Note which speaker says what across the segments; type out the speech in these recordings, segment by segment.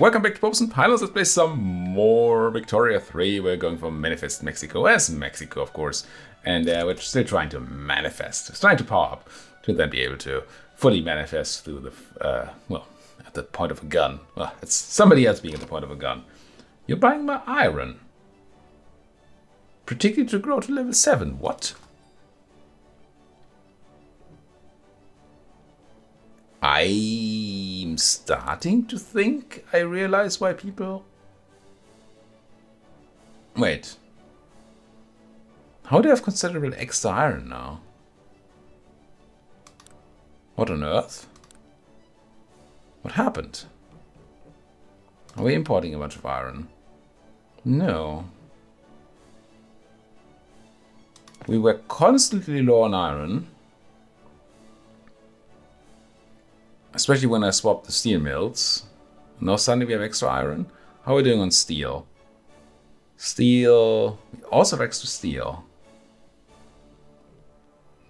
Speaker 1: welcome back to Popes and Pilots. Let's play some more Victoria 3. We're going for Manifest Mexico, as Mexico, of course. And we're still trying to manifest. It's trying to power up to then be able to fully manifest through the, well, at the point of a gun. Well, it's somebody else being at the point of a gun. You're buying my iron. Particularly to grow to level 7. What? I'm starting to think I realize why people... Wait. How do I have considerable extra iron now? What on earth? What happened? Are we importing a bunch of iron? No. We were constantly low on iron. Especially when I swapped the steel mills. Now suddenly we have extra iron. How are we doing on steel? Steel... We also have extra steel.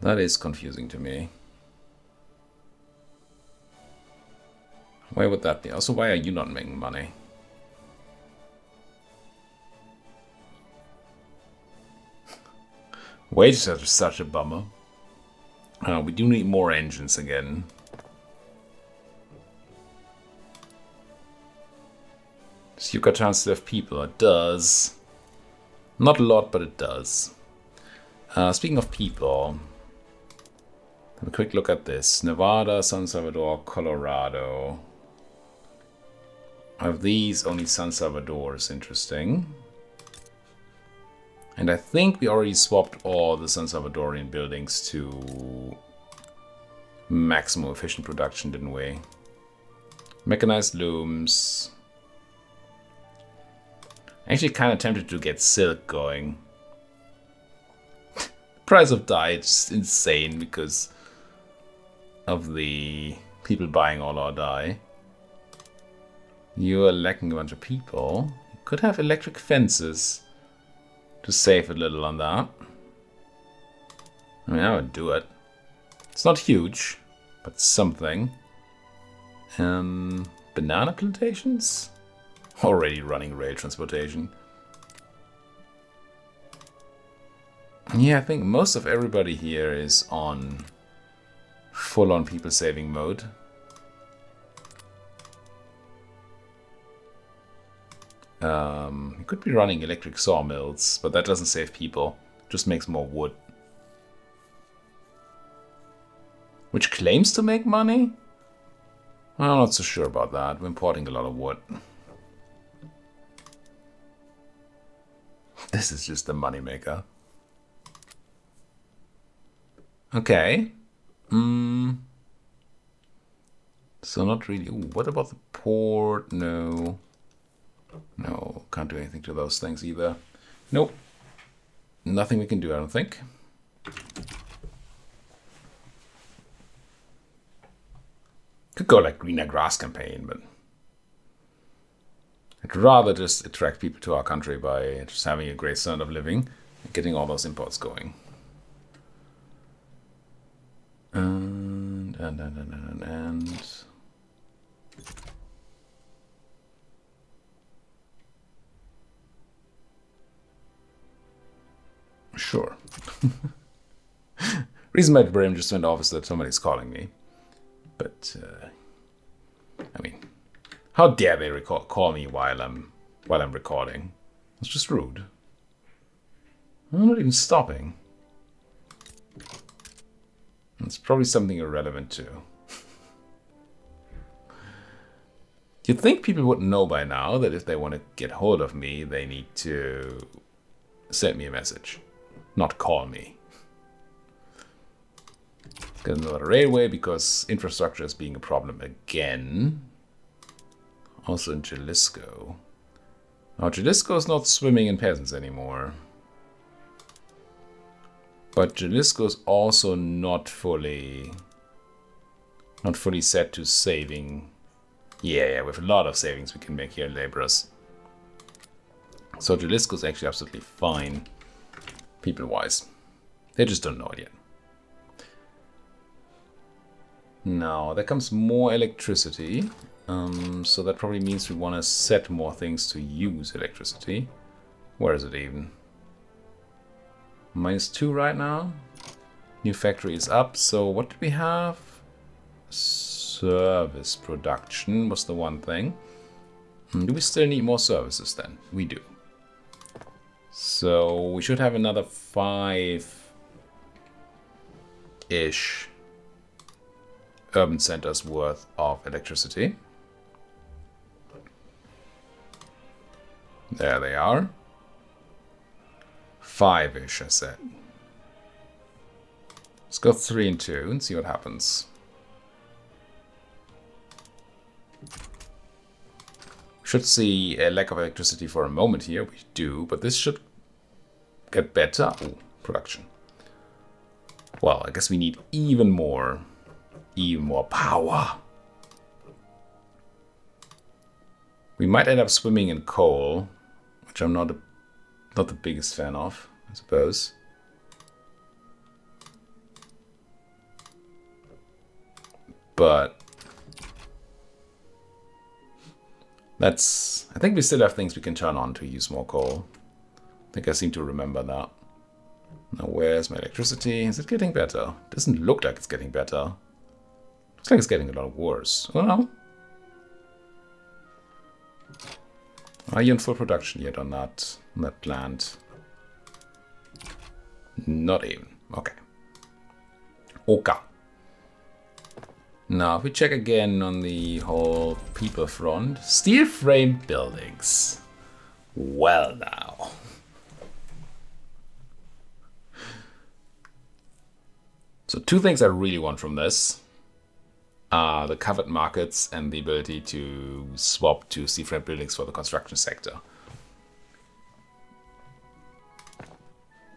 Speaker 1: That is confusing to me. Why would that be? Also, why are you not making money? Wages are such a bummer. We do need more engines again. So you've got a chance to have people. It does. Not a lot, but it does. Speaking of people, have a quick look at this. Nevada, San Salvador, Colorado. Of these, only San Salvador is interesting. And I think we already swapped all the San Salvadorian buildings to maximum efficient production, didn't we? Mechanized looms. Actually kind of tempted to get silk going. The price of dye is insane because of the people buying all our dye. You are lacking a bunch of people. You could have electric fences to save a little on that. I mean, I would do it. It's not huge, but something. Banana plantations? Already running rail transportation. Yeah, I think most of everybody here is on full-on people-saving mode. You could be running electric sawmills, but that doesn't save people. It just makes more wood. Which claims to make money? I'm not so sure about that. We're importing a lot of wood. This is just a moneymaker. Okay. So not really. Ooh, what about the port? No. No, can't do anything to those things either. Nope. Nothing we can do, I don't think. Could go like greener grass campaign, but I'd rather just attract people to our country by just having a great standard of living and getting all those imports going. And sure. Reason my brain just went off is that somebody's calling me. But I mean, how dare they call me while I'm recording? It's just rude. I'm not even stopping. It's probably something irrelevant too. You'd think people would know by now that if they want to get hold of me, they need to send me a message, not call me. Get another railway because infrastructure is being a problem again. Also in Jalisco. Now Jalisco is not swimming in peasants anymore. But Jalisco is also not fully set to saving. Yeah, with a lot of savings we can make here in laborers. So Jalisco is actually absolutely fine, people-wise. They just don't know it yet. Now, there comes more electricity. So that probably means we want to set more things to use electricity. Where is it even? -2 right now. New factory is up. So what do we have? Service production was the one thing. Do we still need more services then? We do. So we should have another 5-ish urban centers worth of electricity. There they are. 5-ish, I said. Let's go 3 and 2 and see what happens. Should see a lack of electricity for a moment here. We do, but this should get better. Ooh, production. Well, I guess we need even more power. We might end up swimming in coal, which I'm not the biggest fan of, I suppose. But I think we still have things we can turn on to use more coal. I think I seem to remember that. Now, where's my electricity? Is it getting better? Doesn't look like it's getting better. Looks like it's getting a lot worse. Oh no. Are you in full production yet or not? On that plant? Not even. Okay. Okay. Now, if we check again on the whole people front, steel frame buildings. Well, now. So, 2 things I really want from this are the covered markets and the ability to swap to steel frame buildings for the construction sector.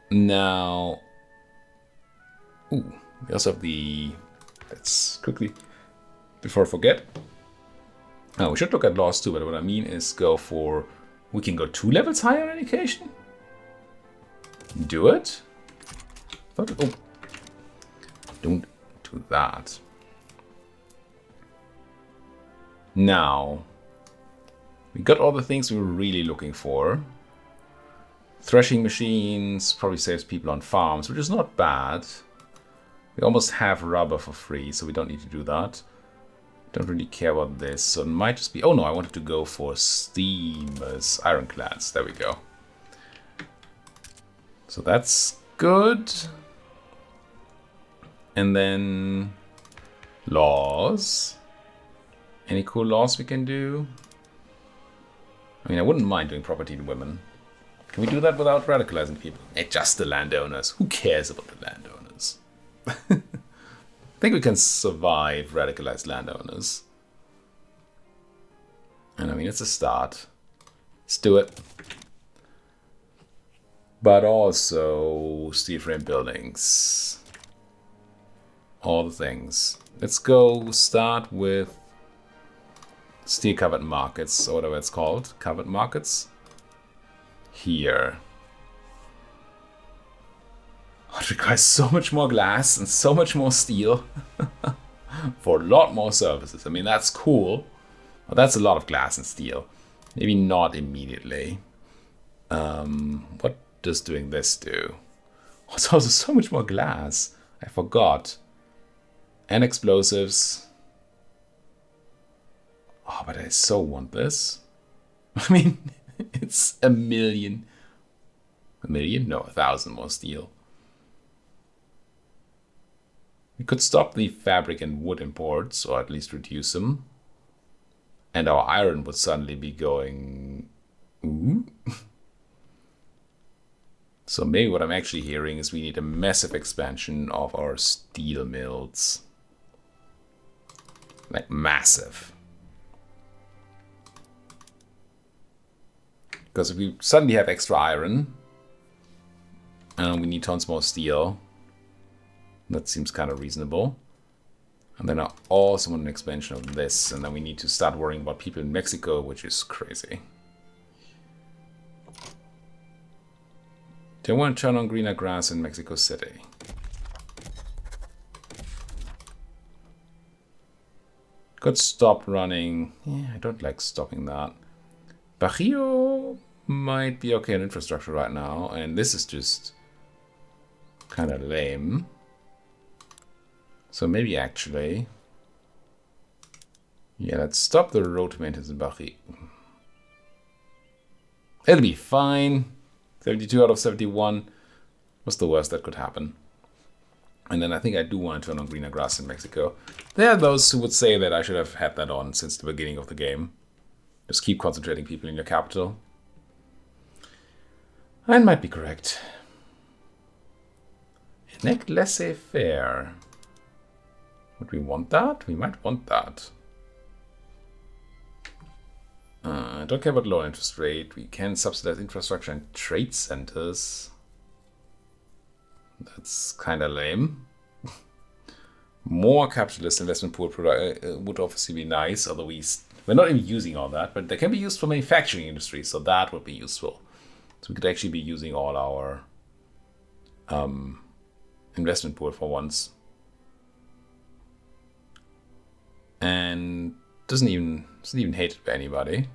Speaker 1: Now, we also have the. Let's quickly, before I forget, we should look at laws too, but what I mean is we can go 2 levels higher in education? Do it? Oh, don't do that. Now, we got all the things we were really looking for. Threshing machines probably saves people on farms, which is not bad. We almost have rubber for free, so we don't need to do that. Don't really care about this, so it might just be... Oh no, I wanted to go for steamers, ironclads. There we go. So that's good. And then... laws. Any cool laws we can do? I mean, I wouldn't mind doing property to women. Can we do that without radicalizing people? Just the landowners. Who cares about the landowners? I think we can survive radicalized landowners. And I mean, it's a start. Let's do it. But also steel frame buildings. All the things. Let's go start with steel covered markets, or whatever it's called. Covered markets. Here. It requires so much more glass and so much more steel for a lot more services. I mean, that's cool, but that's a lot of glass and steel. Maybe not immediately. What does doing this do? Oh, it's also so much more glass. I forgot. And explosives. Oh, but I so want this. I mean, it's 1,000,000. 1,000,000? No, 1,000 more steel. We could stop the fabric and wood imports, or at least reduce them. And our iron would suddenly be going... Ooh. So maybe what I'm actually hearing is we need a massive expansion of our steel mills. Like, massive. Because if we suddenly have extra iron, and we need tons more steel, that seems kind of reasonable. And then I also want an expansion of this, and then we need to start worrying about people in Mexico, which is crazy. Do I want to turn on greener grass in Mexico City? Could stop running. Yeah, I don't like stopping that. Barrio might be okay on infrastructure right now, and this is just kind of lame. So maybe actually, yeah, let's stop the road maintenance in Barrio. It'll be fine. 72 out of 71. What's the worst that could happen? And then I think I do want to turn on greener grass in Mexico. There are those who would say that I should have had that on since the beginning of the game. Just keep concentrating people in your capital. I might be correct. Enact laissez-faire. Would we want that? We might want that. I don't care about low interest rate. We can subsidize infrastructure and trade centers. That's kind of lame. More capitalist investment pool would obviously be nice, although we're not even using all that, but they can be used for manufacturing industry, so that would be useful. So we could actually be using all our investment pool for once. And doesn't even hated by anybody.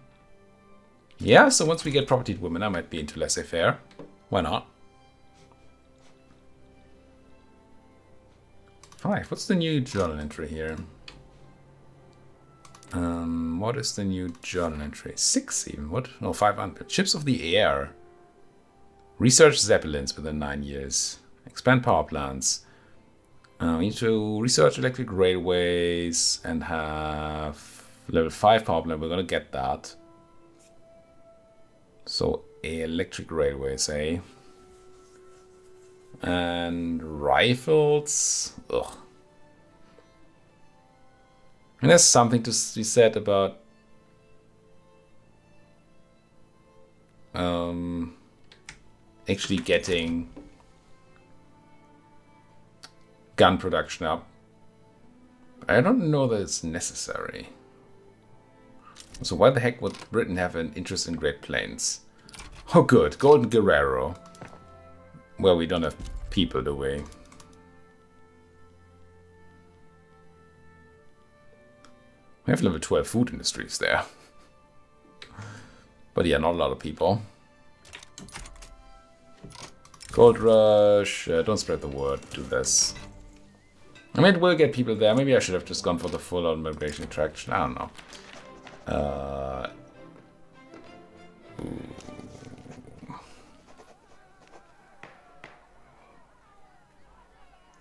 Speaker 1: Yeah, so once we get property women, I might be into laissez-faire. Why not? 5. What's the new journal entry here? What is the new journal entry? 6 even. What? No, 500. Ships of the air. Research Zeppelins within 9 years. Expand power plants. We need to research electric railways and have level 5 power plant. We're gonna get that. So electric railways, eh? And rifles. Ugh. And there's something to be said about actually getting gun production up. I don't know that it's necessary. So why the heck would Britain have an interest in Great Plains? Oh good, Golden Guerrero. Well, we don't have people, do we? We have level 12 food industries there. But yeah, not a lot of people. Gold Rush. Don't spread the word. Do this. I mean, we'll get people there. Maybe I should have just gone for the full-on migration attraction. I don't know.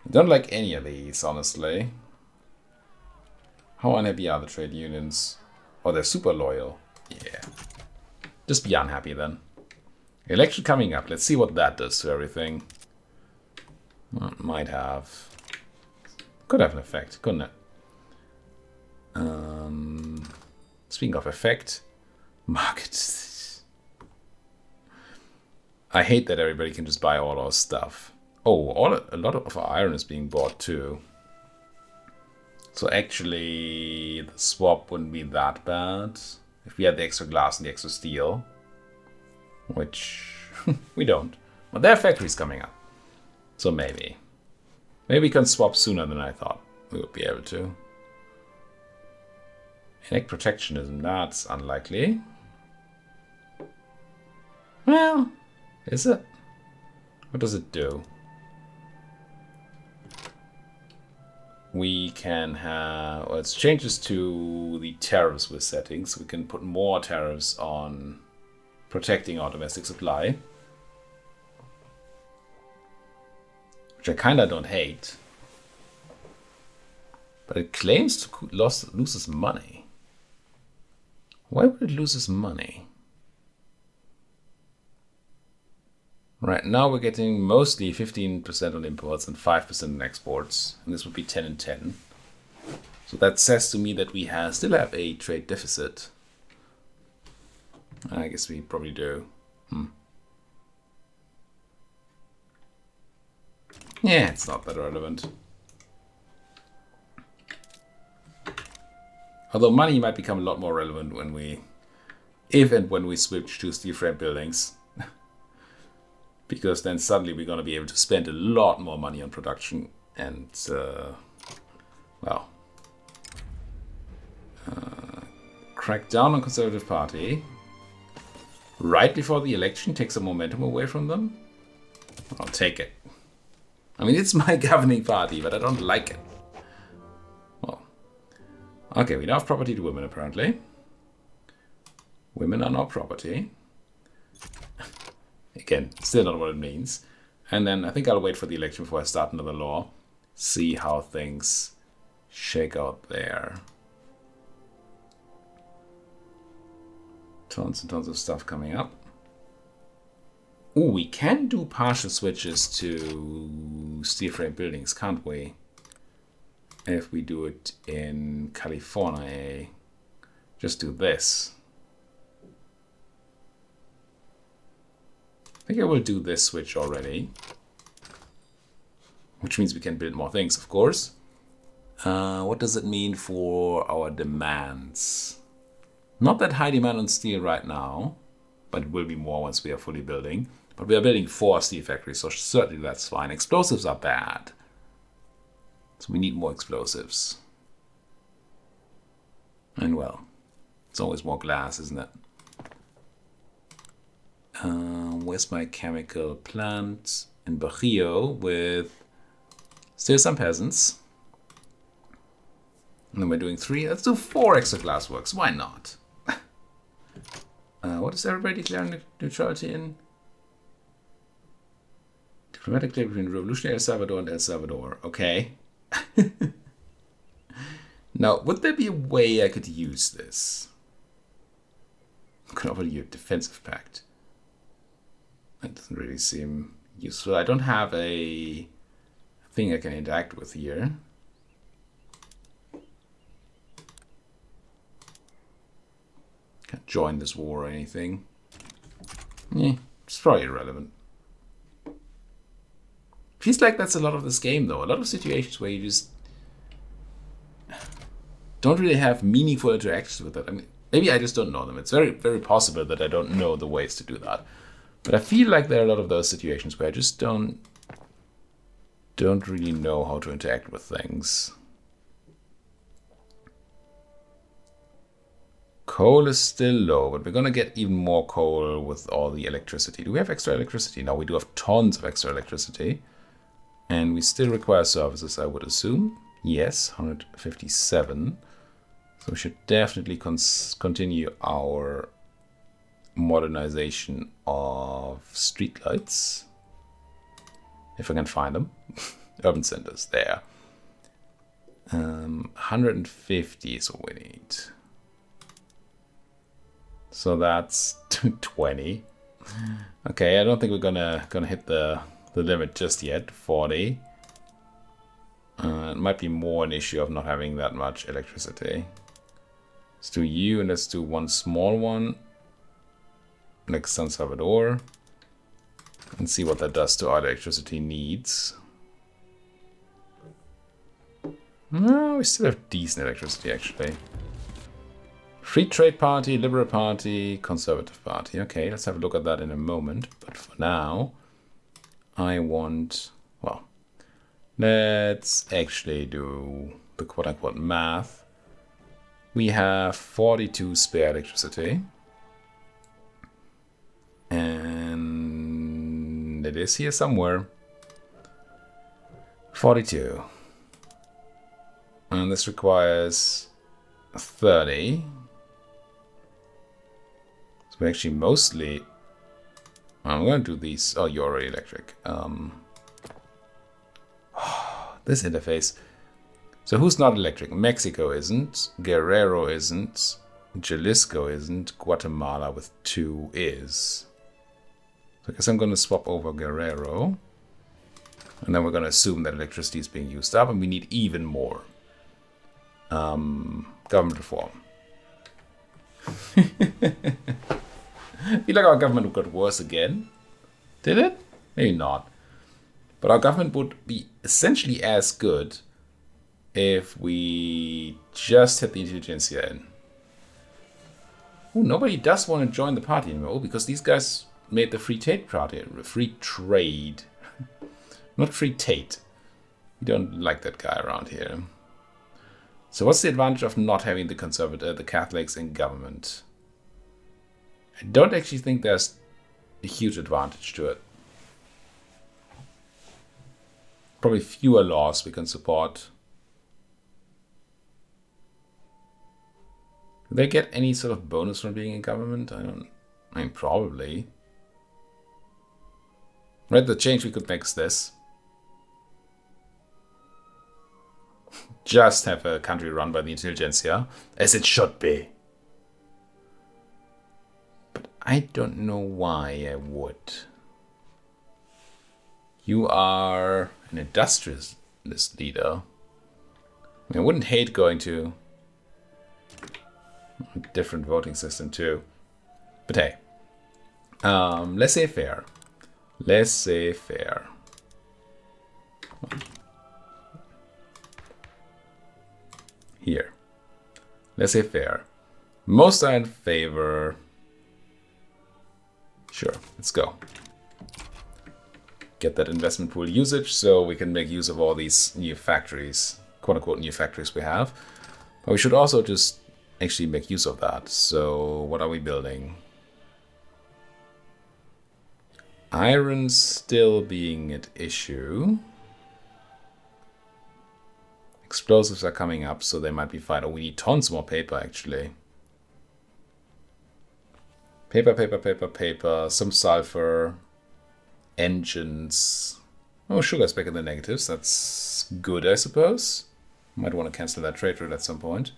Speaker 1: Don't like any of these, honestly. How unhappy are the trade unions? Oh, they're super loyal. Yeah. Just be unhappy then. Election coming up. Let's see what that does to everything. Well, might have. Could have an effect, couldn't it? Speaking of effect, markets. I hate that everybody can just buy all our stuff. Oh, a lot of our iron is being bought too. So actually, the swap wouldn't be that bad if we had the extra glass and the extra steel, which we don't. But their factory's coming up, so maybe we can swap sooner than I thought we would be able to. Enact protectionism, that's unlikely. Well, is it? What does it do? We can have, well, it's changes to the tariffs we're setting, so we can put more tariffs on protecting our domestic supply, which I kinda don't hate, but it claims to loses money. Why would it lose money? Right now we're getting mostly 15% on imports and 5% on exports, and this would be 10 and 10. So that says to me that we still have a trade deficit. I guess we probably do. Yeah, it's not that relevant. Although money might become a lot more relevant if and when we switch to steel frame buildings. Because then suddenly we're going to be able to spend a lot more money on production and, well, Crack down on Conservative Party. Right before the election, take some momentum away from them. I'll take it. I mean, it's my governing party, but I don't like it. Well, okay, we now have property to women, apparently. Women are not property. Again, still not what it means. And then I think I'll wait for the election before I start another law. See how things shake out there. Tons and tons of stuff coming up. Ooh, we can do partial switches to steel frame buildings, can't we? If we do it in California, just do this. I think I will do this switch already. Which means we can build more things, of course. What does it mean for our demands? Not that high demand on steel right now, but it will be more once we are fully building. But we are building 4 steel factories, so certainly that's fine. Explosives are bad. So we need more explosives. And well, it's always more glass, isn't it? Where's my chemical plant? In Bajio with still some peasants. And then we're doing 3. Let's do 4 extra glass works. Why not? What is everybody declaring neutrality in? Diplomatic trade between revolutionary El Salvador and El Salvador. Okay. Now, would there be a way I could use this? I could offer you a defensive pact. That doesn't really seem useful. I don't have a thing I can interact with here. Can't join this war or anything. It's probably irrelevant. Feels like that's a lot of this game, though. A lot of situations where you just don't really have meaningful interactions with it. I mean, maybe I just don't know them. It's very, very possible that I don't know the ways to do that. But I feel like there are a lot of those situations where I just don't really know how to interact with things. Coal is still low, but we're going to get even more coal with all the electricity. Do we have extra electricity? No, we do have tons of extra electricity. And we still require services, I would assume. Yes, 157. So we should definitely continue our modernization of streetlights. If I can find them. Urban centers, there. 150 is what we need. So that's 20. Okay, I don't think we're gonna hit the limit just yet. 40. It might be more an issue of not having that much electricity. Let's do you, and let's do one small one. Like San Salvador. And see what that does to our electricity needs. No, we still have decent electricity, actually. Free Trade Party, Liberal Party, Conservative Party. Okay, let's have a look at that in a moment. But for now, I want... Well, let's actually do the quote-unquote math. We have 42 spare electricity. And it is here somewhere. 42. And this requires 30. So we actually mostly... I'm going to do these. Oh, you're already electric. This interface. So who's not electric? Mexico isn't. Guerrero isn't. Jalisco isn't. Guatemala with 2 is. So I guess I'm going to swap over Guerrero. And then we're going to assume that electricity is being used up. And we need even more. Government reform. I feel like our government got worse again. Did it? Maybe not. But our government would be essentially as good if we just had the intelligentsia in. Ooh, nobody does want to join the party anymore because these guys made the free trade party. Free trade. Not free Tate. We don't like that guy around here. So what's the advantage of not having the Catholics in government? I don't actually think there's a huge advantage to it. Probably fewer laws we can support. Do they get any sort of bonus from being in government? I mean, probably. Right, the change we could make is this. Just have a country run by the intelligentsia, as it should be. But I don't know why I would. You are an industrialist leader. I wouldn't hate going to a different voting system too. But hey, laissez-faire. Laissez-faire. Here. Laissez-faire. Most are in favor. Sure, let's go. Get that investment pool usage so we can make use of all these new factories, quote unquote new factories we have. But we should also just actually make use of that. So what are we building? Iron still being an issue. Explosives are coming up, so they might be fine. Oh, we need tons more paper, actually. Paper. Some sulfur. Engines. Oh, sugar's back in the negatives. That's good, I suppose. Might want to cancel that trade route at some point.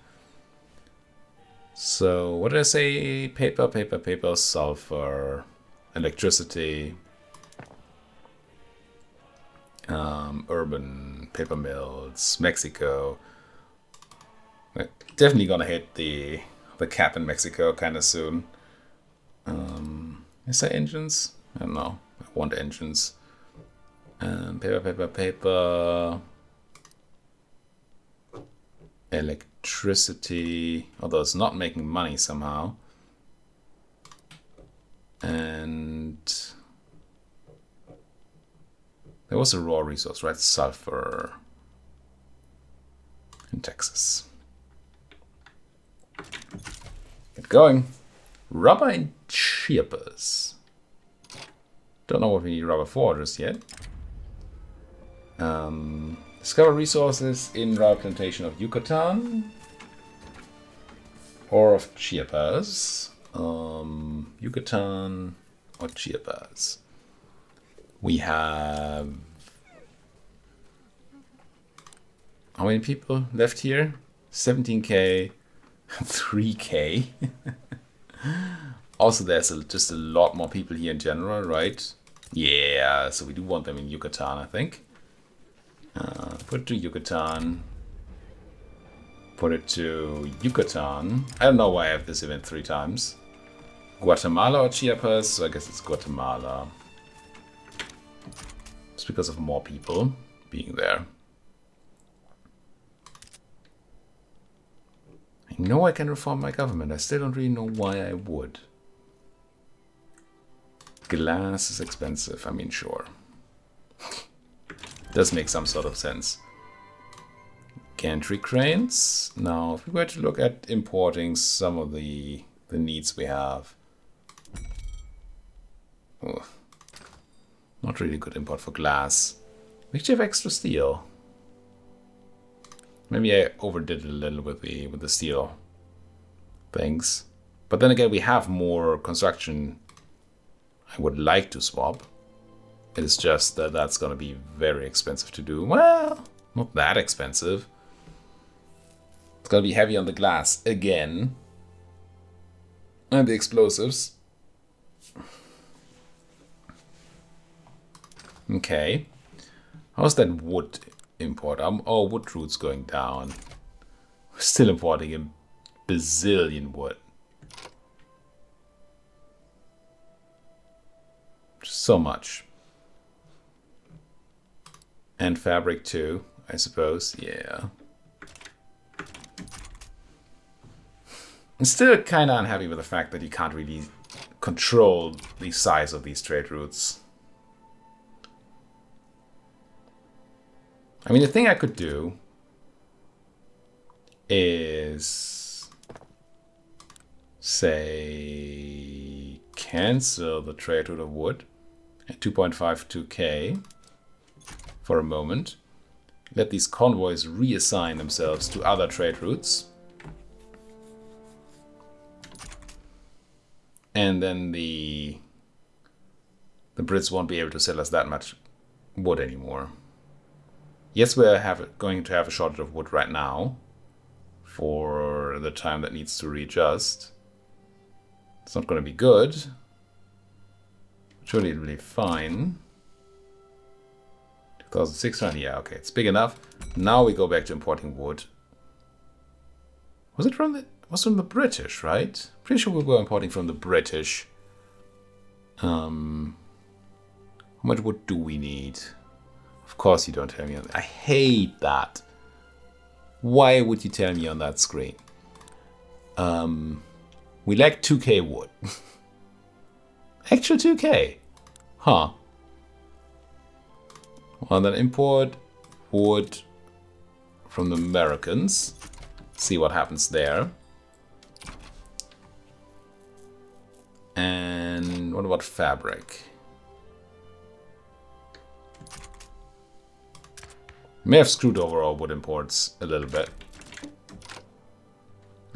Speaker 1: So, what did I say? Paper, sulfur, electricity, urban paper mills, Mexico. We're definitely gonna hit the cap in Mexico kind of soon. Is there engines? I don't know. I want engines. Paper. Electricity, although it's not making money somehow. And there was a raw resource, right? Sulfur in Texas. Get going. Rubber in Chiapas. Don't know what we need rubber for just yet. Discover resources in rubber plantation of Yucatan or of Chiapas. Yucatan or Chiapas. We have how many people left here? 17k, 3k. Also, there's just a lot more people here in general, right? Yeah, so we do want them in Yucatan, I think. Put it to Yucatan. Put it to Yucatan. I don't know why I have this event 3 times. Guatemala or Chiapas? So I guess it's Guatemala. It's because of more people being there. I know I can reform my government. I still don't really know why I would. Glass is expensive. I mean, sure. Does make some sort of sense. Gantry cranes. Now, if we were to look at importing some of the needs we have. Oh, not really good import for glass. We actually have extra steel. Maybe I overdid it a little with the steel things. But then again, we have more construction I would like to swap. It is just that that's going to be very expensive to do. Well, not that expensive. It's going to be heavy on the glass again. And the explosives. Okay. How's that wood import? Oh, wood roots going down. We're still importing a bazillion wood. So much. And fabric too, I suppose. Yeah. I'm still kind of unhappy with the fact that you can't really control the size of these trade routes. I mean, the thing I could do is say cancel the trade route of wood at 2.52k for a moment. Let these convoys reassign themselves to other trade routes. And then the Brits won't be able to sell us that much wood anymore. Yes, we're going to have a shortage of wood right now for the time that needs to readjust. It's not going to be good. Surely it'll be fine. 2,600, yeah, okay, it's big enough. Now we go back to importing wood. Was it from the British, right? Pretty sure we were importing from the British. How much wood do we need? Of course you don't tell me. I hate that. Why would you tell me on that screen? We lack 2k wood. Actual 2k. Huh. Well, then import wood from the Americans. See what happens there. And what about fabric? May have screwed over our wood imports a little bit.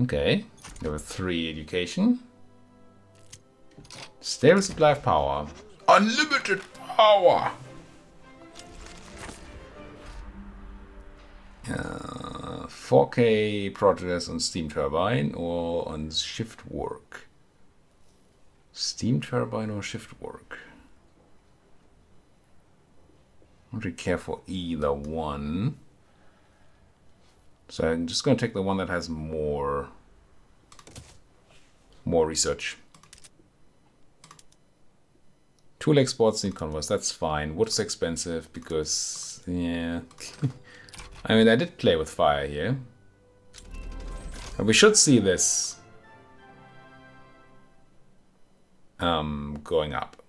Speaker 1: Okay, level 3 education. Stable supply of power. Unlimited power! 4k progress on steam turbine or on shift work. Steam turbine or shift work? I don't really care for either one. So I'm just going to take the one that has more research. Tool exports need converse, that's fine. Wood is expensive because, yeah. I mean, I did play with fire here. And we should see this going up.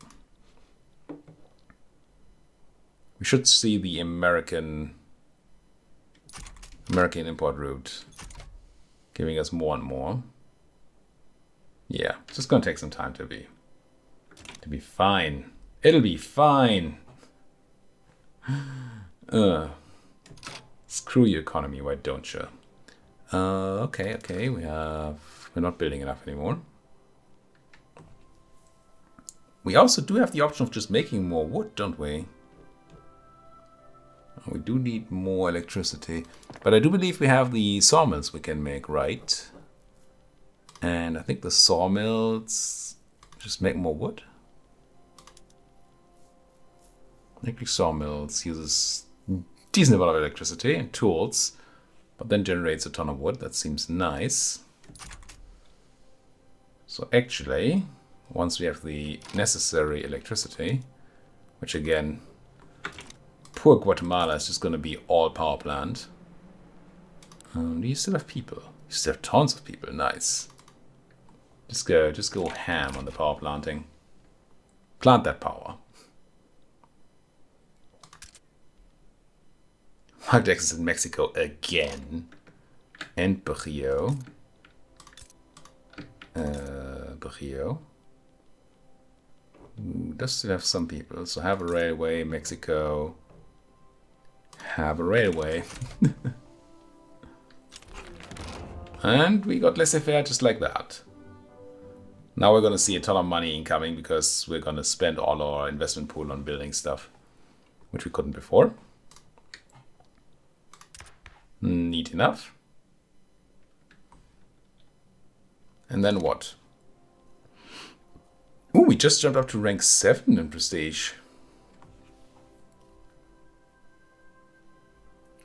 Speaker 1: We should see the American import route giving us more and more. Yeah, it's just gonna take some time to be fine. It'll be fine. Screw your economy, why don't you? Okay, we're not building enough anymore. We also do have the option of just making more wood, don't we? We do need more electricity, but I do believe we have the sawmills we can make, right? And I think the sawmills just make more wood. Actually, sawmills uses decent amount of electricity and tools, but then generates a ton of wood. That seems nice. So actually, once we have the necessary electricity, which again, poor Guatemala is just going to be all power plant. Do you still have people? You still have tons of people. Nice. Just go ham on the power planting. Plant that power. Market access in Mexico again. And Bajío. Bajío. Does still have some people. So have a railway, Mexico. Have a railway. And we got laissez-faire just like that. Now we're going to see a ton of money incoming because we're going to spend all our investment pool on building stuff, which we couldn't before. Neat enough. And then what? Ooh, we just jumped up to rank 7 in prestige.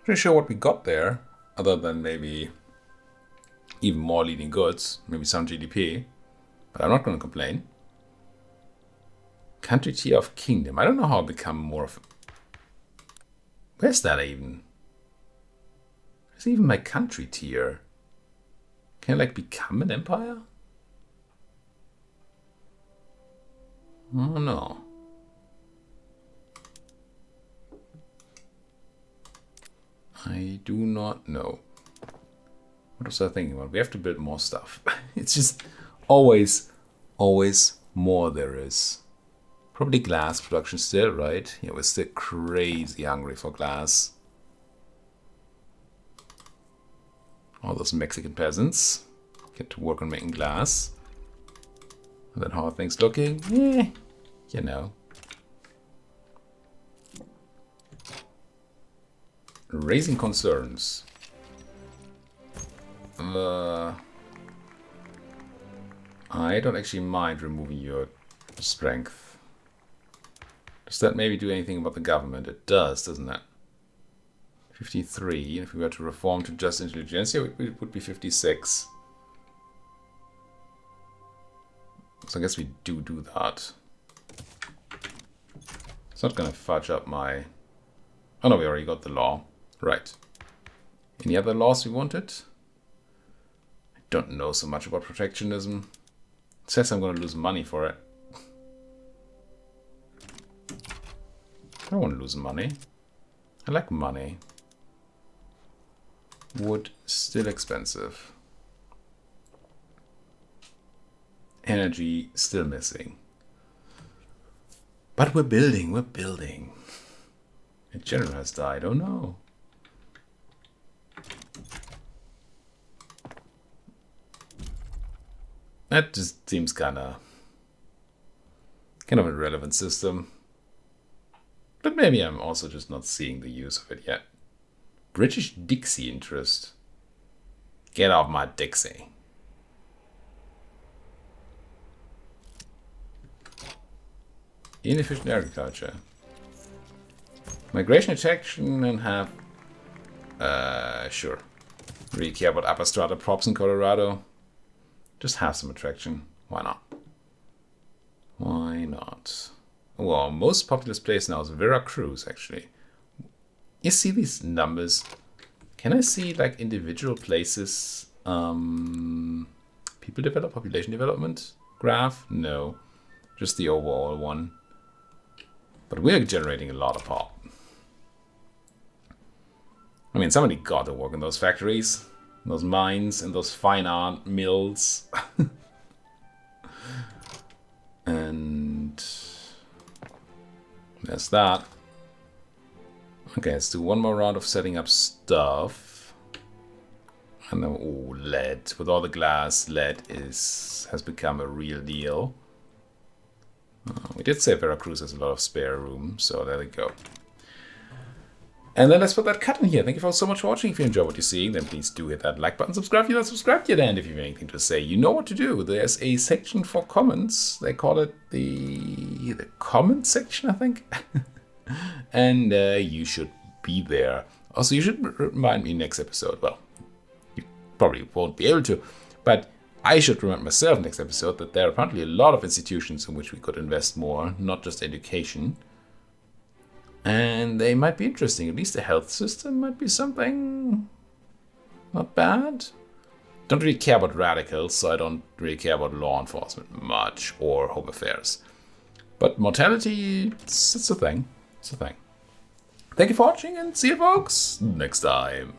Speaker 1: Pretty sure what we got there, other than maybe even more leading goods, maybe some GDP, but I'm not going to complain. Country tier of kingdom. I don't know how I become more of... Where's that even? Where's even my country tier? Can I like become an empire? Oh no. I do not know. What was I thinking about? We have to build more stuff. It's just always more there is. Probably glass production still, right? Yeah, we're still crazy hungry for glass. All those Mexican peasants get to work on making glass. And then how are things looking? You know. Raising concerns. I don't actually mind removing your strength. Does that maybe do anything about the government? It does, doesn't it? 53. If we were to reform to just intelligentsia, it would be 56. So I guess we do that. It's not going to fudge up my... Oh no, we already got the law. Right. Any other laws we wanted? I don't know so much about protectionism. It says I'm going to lose money for it. I don't want to lose money. I like money. Wood, still expensive. Energy, still missing. But we're building. A general has died, oh no. That just seems kind of a relevant system. But maybe I'm also just not seeing the use of it yet. British Dixie interest. Get off my Dixie. Inefficient agriculture. Migration attraction and have... sure. Really care about upper strata props in Colorado. Just have some attraction. Why not? Why not? Well, most populous place now is Veracruz, actually. You see these numbers? Can I see like individual places? People develop, population development graph? No, just the overall one. But we're generating a lot of pop. I mean, somebody got to work in those factories, those mines, and those fine art mills. And there's that. Okay, let's do one more round of setting up stuff. And then, oh, lead. With all the glass, lead has become a real deal. We did say Veracruz has a lot of spare room, so there we go. And then let's put that cut in here. Thank you all so much for watching. If you enjoy what you're seeing, then please do hit that like button, subscribe if you're not subscribed yet, and if you have anything to say, you know what to do. There's a section for comments. They call it the comment section, I think. And you should be there. Also, you should remind me next episode. Well, you probably won't be able to, but I should remind myself next episode that there are apparently a lot of institutions in which we could invest more, not just education. And they might be interesting. At least the health system might be something not bad. Don't really care about radicals, so I don't really care about law enforcement much or home affairs. But mortality, it's a thing. It's a thing. Thank you for watching and see you folks next time.